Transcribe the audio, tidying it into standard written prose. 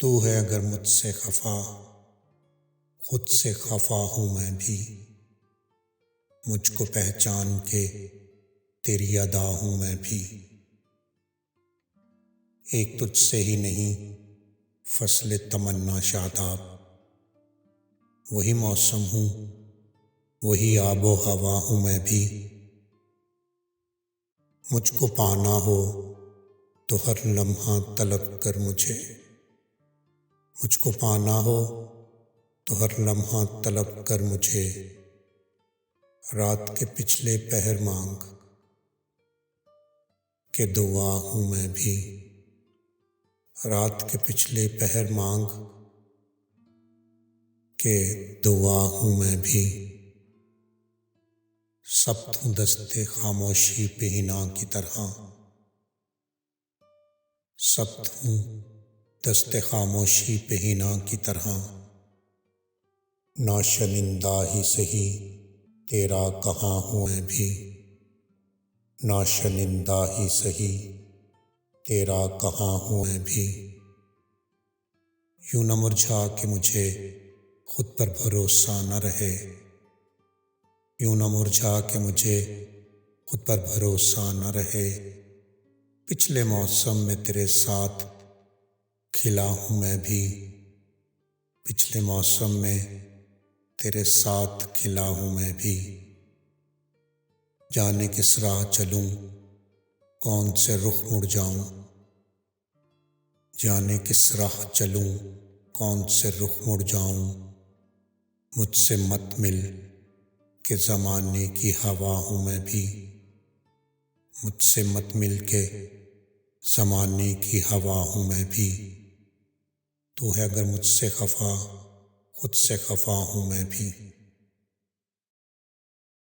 تو ہے اگر مجھ سے خفا، خود سے خفا ہوں میں بھی، مجھ کو پہچان کے تیری ادا ہوں میں بھی۔ ایک تجھ سے ہی نہیں فصل تمنا شاداب، وہی موسم ہوں وہی آب و ہوا ہوں میں بھی۔ مجھ کو پانا ہو تو ہر لمحہ طلب کر مجھے، مجھ کو پانا ہو تو ہر لمحہ طلب کر مجھے۔ رات کے پچھلے پہر مانگ کہ دعا ہوں میں بھی، رات کے پچھلے پہر مانگ کہ دعا ہوں میں بھی۔ سبت ہوں دست خاموشی پہ ہنا کی طرح، سبت ہوں دست خاموشی پہ ہنا کی طرح۔ ناشنندہ ہی سہی تیرا کہاں ہوں میں بھی، ناشنندہ ہی سہی تیرا کہاں ہوں میں بھی۔ یوں نہ مرجھا کہ مجھے خود پر بھروسہ نہ رہے، یوں نہ مرجھا کہ مجھے خود پر بھروسہ نہ رہے۔ پچھلے موسم میں تیرے ساتھ کھلا ہوں میں بھی، پچھلے موسم میں تیرے ساتھ کھلا ہوں میں بھی۔ جانے کس راہ چلوں کون سے رخ مڑ جاؤں، جانے کس راہ چلوں کون سے رخ مڑ جاؤں۔ مجھ سے مت مل کہ زمانے کی ہوا ہوں میں بھی، مجھ سے مت مل کے زمانے کی ہوا ہوں میں بھی۔ تو ہے اگر مجھ سے خفا، خود سے خفا ہوں میں بھی۔